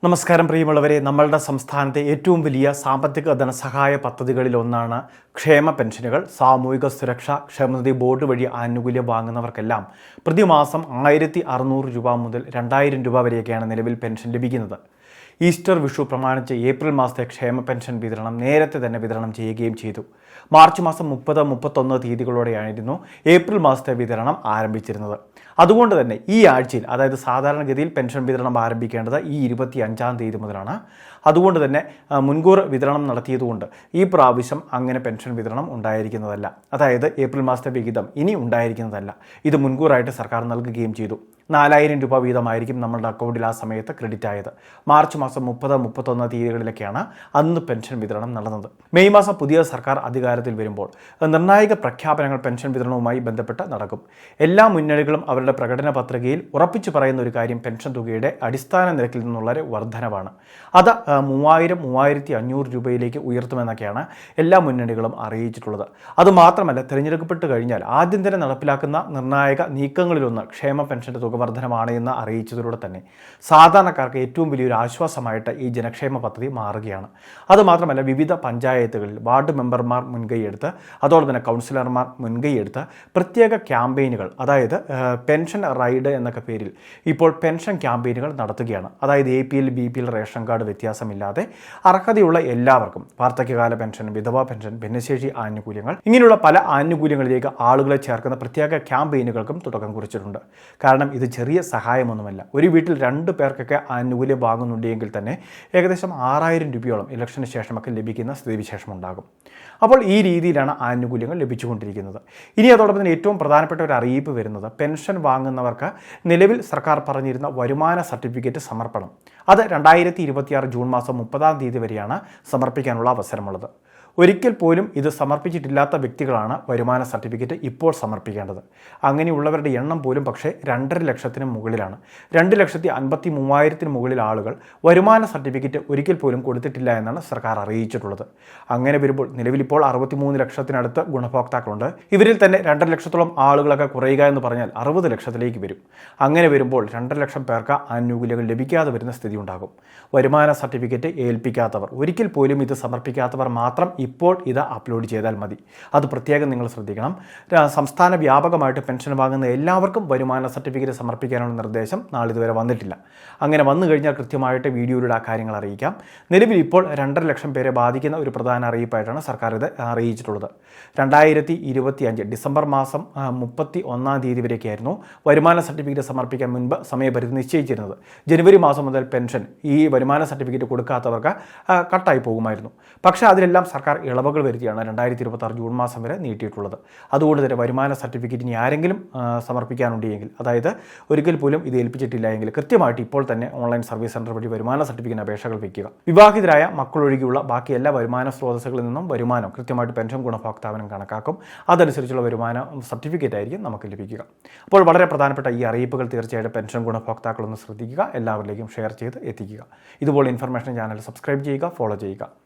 നമസ്കാരം പ്രിയമുള്ളവരെ, നമ്മളുടെ സംസ്ഥാനത്തെ ഏറ്റവും വലിയ സാമ്പത്തിക ധനസഹായ പദ്ധതികളിലൊന്നാണ് ക്ഷേമ പെൻഷനുകൾ. സാമൂഹിക സുരക്ഷാ ക്ഷേമനിധി ബോർഡ് വഴി ആനുകൂല്യം വാങ്ങുന്നവർക്കെല്ലാം പ്രതിമാസം 1600 രൂപ മുതൽ 2000 രൂപ വരെയൊക്കെയാണ് നിലവിൽ പെൻഷൻ ലഭിക്കുന്നത്. ഈസ്റ്റർ വിഷു പ്രമാണിച്ച് ഏപ്രിൽ മാസത്തെ ക്ഷേമ പെൻഷൻ വിതരണം നേരത്തെ തന്നെ വിതരണം ചെയ്യുകയും ചെയ്തു. മാർച്ച് മാസം 30-31 തീയതികളോടെയായിരുന്നു ഏപ്രിൽ മാസത്തെ വിതരണം ആരംഭിച്ചിരുന്നത്. അതുകൊണ്ട് തന്നെ ഈ ആഴ്ചയിൽ, അതായത് സാധാരണഗതിയിൽ പെൻഷൻ വിതരണം ആരംഭിക്കേണ്ടത് ഈ 25-ാം തീയതി മുതലാണ്. അതുകൊണ്ട് തന്നെ മുൻകൂർ വിതരണം നടത്തിയതുകൊണ്ട് ഈ പ്രാവശ്യം അങ്ങനെ പെൻഷൻ വിതരണം ഉണ്ടായിരിക്കുന്നതല്ല. അതായത് ഏപ്രിൽ മാസത്തെ വിഹിതം ഇനി ഉണ്ടായിരിക്കുന്നതല്ല. ഇത് മുൻകൂറായിട്ട് സർക്കാർ നൽകുകയും ചെയ്തു. 4000 രൂപ വീതമായിരിക്കും നമ്മളുടെ അക്കൗണ്ടിൽ ആ സമയത്ത് ക്രെഡിറ്റ് ആയത്. മാർച്ച് മാസം 30-31 തീയതികളിലൊക്കെയാണ് അന്ന് പെൻഷൻ വിതരണം നടന്നത്. മെയ് മാസം പുതിയ സർക്കാർ അധികാരത്തിൽ വരുമ്പോൾ നിർണായക പ്രഖ്യാപനങ്ങൾ പെൻഷൻ വിതരണവുമായി ബന്ധപ്പെട്ട് നടക്കും. എല്ലാ മുന്നണികളും അവരുടെ പ്രകടന പത്രികയിൽ ഉറപ്പിച്ചു പറയുന്ന ഒരു കാര്യം പെൻഷൻ തുകയുടെ അടിസ്ഥാന നിരക്കിൽ നിന്നുള്ള വർധനവാണ്. അത് 3000-3500 രൂപയിലേക്ക് ഉയർത്തുമെന്നൊക്കെയാണ് എല്ലാ മുന്നണികളും അറിയിച്ചിട്ടുള്ളത്. അതുമാത്രമല്ല, തിരഞ്ഞെടുക്കപ്പെട്ട് കഴിഞ്ഞാൽ ആദ്യം തന്നെ നടപ്പിലാക്കുന്ന നിർണായക നീക്കങ്ങളിലൊന്ന് ക്ഷേമ പെൻഷൻ്റെ തുക വർധനമാണ് എന്ന് അറിയിച്ചതിലൂടെ തന്നെ സാധാരണക്കാർക്ക് ഏറ്റവും വലിയൊരു ആശ്വാസമായിട്ട് ഈ ജനക്ഷേമ പദ്ധതി മാറുകയാണ്. അതുമാത്രമല്ല, വിവിധ പഞ്ചായത്തുകളിൽ വാർഡ് മെമ്പർമാർ മുൻകൈയെടുത്ത്, അതോടൊപ്പം തന്നെ കൗൺസിലർമാർ മുൻകൈയെടുത്ത് പ്രത്യേക ക്യാമ്പയിനുകൾ, അതായത് പെൻഷൻ റൈഡ് എന്നൊക്കെ പേരിൽ ഇപ്പോൾ പെൻഷൻ ക്യാമ്പയിനുകൾ നടത്തുകയാണ്. അതായത് APL BPL റേഷൻ കാർഡ് വ്യത്യാസമില്ലാതെ അർഹതയുള്ള എല്ലാവർക്കും വാർദ്ധക്യകാല പെൻഷൻ, വിധവാ പെൻഷൻ, ഭിന്നശേഷി ആനുകൂല്യങ്ങൾ, ഇങ്ങനെയുള്ള പല ആനുകൂല്യങ്ങളിലേക്ക് ആളുകളെ ചേർക്കുന്ന പ്രത്യേക ക്യാമ്പയിനുകൾക്കും തുടക്കം കുറിച്ചിട്ടുണ്ട്. കാരണം ഇത് ചെറിയ സഹായമൊന്നുമല്ല. ഒരു വീട്ടിൽ 2 പേർക്കൊക്കെ ആനുകൂല്യം വാങ്ങുന്നുണ്ടെങ്കിൽ തന്നെ ഏകദേശം 6000 രൂപയോളം ഇലക്ഷന് ശേഷമൊക്കെ ലഭിക്കുന്ന സ്ഥിതിവിശേഷം ഉണ്ടാകും. അപ്പോൾ ഈ രീതിയിലാണ് ആനുകൂല്യങ്ങൾ ലഭിച്ചുകൊണ്ടിരിക്കുന്നത്. ഇനി അതോടൊപ്പം തന്നെ ഏറ്റവും പ്രധാനപ്പെട്ട ഒരു അറിയിപ്പ് വരുന്നത്, പെൻഷൻ വാങ്ങുന്നവർക്ക് നിലവിൽ സർക്കാർ പറഞ്ഞിരുന്ന വരുമാന സർട്ടിഫിക്കറ്റ് സമർപ്പണം, അത് 2026 ജൂൺ മാസം 30-ാം തീയതി വരെയാണ് സമർപ്പിക്കാനുള്ള അവസരമുള്ളത്. ഒരിക്കൽ പോലും ഇത് സമർപ്പിച്ചിട്ടില്ലാത്ത വ്യക്തികളാണ് വരുമാന സർട്ടിഫിക്കറ്റ് ഇപ്പോൾ സമർപ്പിക്കേണ്ടത്. അങ്ങനെയുള്ളവരുടെ എണ്ണം പോലും പക്ഷേ 2.5 ലക്ഷത്തിന് മുകളിലാണ്. 2,53,000 മുകളിൽ ആളുകൾ വരുമാന സർട്ടിഫിക്കറ്റ് ഒരിക്കൽ പോലും കൊടുത്തിട്ടില്ല എന്നാണ് സർക്കാർ അറിയിച്ചിട്ടുള്ളത്. അങ്ങനെ വരുമ്പോൾ നിലവിലിപ്പോൾ 63 ലക്ഷത്തിനടുത്ത് ഗുണഭോക്താക്കളുണ്ട്. ഇവരിൽ തന്നെ 2.5 ലക്ഷത്തോളം ആളുകളൊക്കെ കുറയുക എന്ന് പറഞ്ഞാൽ 60 ലക്ഷത്തിലേക്ക് വരും. അങ്ങനെ വരുമ്പോൾ 2.5 ലക്ഷം പേർക്ക് ആനുകൂല്യങ്ങൾ ലഭിക്കാതെ വരുന്ന സ്ഥിതി ഉണ്ടാകും. വരുമാന സർട്ടിഫിക്കറ്റ് ഏൽപ്പിക്കാത്തവർ, ഒരിക്കൽ പോലും ഇത് സമർപ്പിക്കാത്തവർ മാത്രം ഇപ്പോൾ ഇത് അപ്ലോഡ് ചെയ്താൽ മതി. അത് പ്രത്യേകം നിങ്ങൾ ശ്രദ്ധിക്കണം. സംസ്ഥാന വ്യാപകമായിട്ട് പെൻഷൻ വാങ്ങുന്ന എല്ലാവർക്കും വരുമാന സർട്ടിഫിക്കറ്റ് സമർപ്പിക്കാനുള്ള നിർദ്ദേശം നാളിതുവരെ വന്നിട്ടില്ല. അങ്ങനെ വന്നു കഴിഞ്ഞാൽ കൃത്യമായിട്ട് വീഡിയോയിലൂടെ ആ കാര്യങ്ങൾ അറിയിക്കാം. നിലവിൽ ഇപ്പോൾ 2.5 ലക്ഷം പേരെ ബാധിക്കുന്ന ഒരു പ്രധാന അറിയിപ്പായിട്ടാണ് സർക്കാർ ഇത് അറിയിച്ചിട്ടുള്ളത്. 2025 ഡിസംബർ മാസം 31-ാം തീയതി വരെയൊക്കെയായിരുന്നു വരുമാന സർട്ടിഫിക്കറ്റ് സമർപ്പിക്കാൻ മുൻപ് സമയപരിധി നിശ്ചയിച്ചിരുന്നത്. ജനുവരി മാസം മുതൽ പെൻഷൻ ഈ വരുമാന സർട്ടിഫിക്കറ്റ് കൊടുക്കാത്തവർക്ക് കട്ടായി പോകുമായിരുന്നു. പക്ഷേ അതിലെല്ലാം സർക്കാർ ഇളവുകൾ വരുത്തിയാണ് 2026 ജൂൺ മാസം വരെ നീട്ടിയിട്ടുള്ളത്. അതുകൊണ്ട് തന്നെ വരുമാന സർട്ടിഫിക്കറ്റ് ഇനി ആരെങ്കിലും സമർപ്പിക്കാനുണ്ടെങ്കിൽ, അതായത് ഒരിക്കൽ പോലും ഇത് ഏൽപ്പിച്ചിട്ടില്ല എങ്കിൽ കൃത്യമായിട്ട് ഇപ്പോൾ തന്നെ ഓൺലൈൻ സർവീസ് സെൻറ്റർ വഴി വരുമാന സർട്ടിഫിക്കറ്റ് അപേക്ഷകൾ വയ്ക്കുക. വിവാഹിതരായ മക്കളൊഴികെയുള്ള ബാക്കി എല്ലാ വരുമാന സ്രോതസ്സുകളിൽ നിന്നും വരുമാനം കൃത്യമായിട്ട് പെൻഷൻ ഗുണഭോക്താവിനും കണക്കാക്കും. അതനുസരിച്ചുള്ള വരുമാന സർട്ടിഫിക്കറ്റ് ആയിരിക്കും നമുക്ക് ലഭിക്കുക. അപ്പോൾ വളരെ പ്രധാനപ്പെട്ട ഈ അറിയിപ്പുകൾ തീർച്ചയായിട്ടും പെൻഷൻ ഗുണഭോക്താക്കളൊന്ന് ശ്രദ്ധിക്കുക, എല്ലാവരിലേക്കും ഷെയർ ചെയ്ത് എത്തിക്കുക. ഇതുപോലെ ഇൻഫർമേഷൻ ചാനൽ സബ്സ്ക്രൈബ് ചെയ്യുക, ഫോളോ ചെയ്യുക.